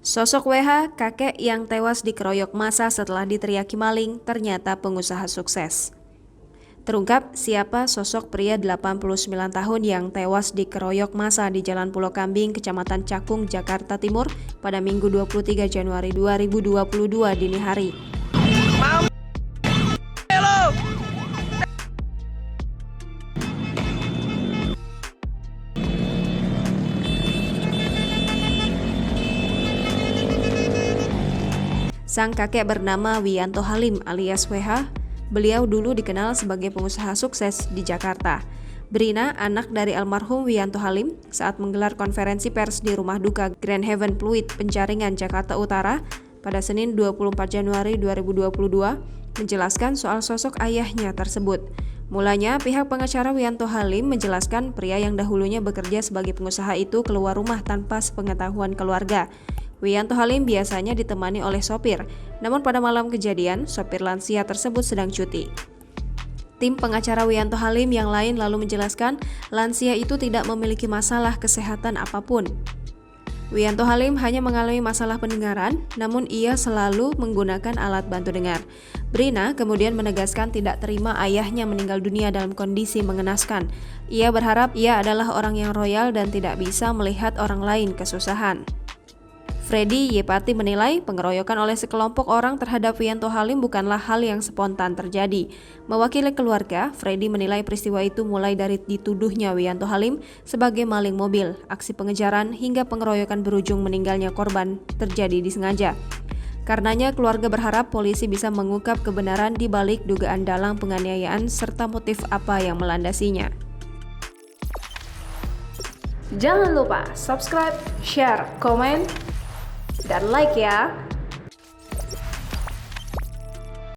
Sosok WH, kakek yang tewas dikeroyok massa setelah diteriaki maling, ternyata pengusaha sukses. Terungkap siapa sosok pria 89 tahun yang tewas dikeroyok massa di Jalan Pulau Kambing, Kecamatan Cakung, Jakarta Timur pada Minggu 23 Januari 2022 dini hari. Sang kakek bernama Wiyanto Halim alias WH. Beliau dulu dikenal sebagai pengusaha sukses di Jakarta. Brina, anak dari almarhum Wiyanto Halim, saat menggelar konferensi pers di rumah duka Grand Heaven Pluit, Penjaringan, Jakarta Utara pada Senin 24 Januari 2022, menjelaskan soal sosok ayahnya tersebut. Mulanya, pihak pengacara Wiyanto Halim menjelaskan pria yang dahulunya bekerja sebagai pengusaha itu keluar rumah tanpa sepengetahuan keluarga. Wiyanto Halim biasanya ditemani oleh sopir, namun pada malam kejadian, sopir lansia tersebut sedang cuti. Tim pengacara Wiyanto Halim yang lain lalu menjelaskan lansia itu tidak memiliki masalah kesehatan apapun. Wiyanto Halim hanya mengalami masalah pendengaran, namun ia selalu menggunakan alat bantu dengar. Brina kemudian menegaskan tidak terima ayahnya meninggal dunia dalam kondisi mengenaskan. Ia berharap ia adalah orang yang royal dan tidak bisa melihat orang lain kesusahan. Freddy Yepati menilai pengeroyokan oleh sekelompok orang terhadap Wiyanto Halim bukanlah hal yang spontan terjadi. Mewakili keluarga, Freddy menilai peristiwa itu mulai dari dituduhnya Wiyanto Halim sebagai maling mobil, aksi pengejaran hingga pengeroyokan berujung meninggalnya korban terjadi disengaja. Karenanya keluarga berharap polisi bisa mengungkap kebenaran di balik dugaan dalang penganiayaan serta motif apa yang melandasinya. Jangan lupa subscribe, share, komen, dan like ya.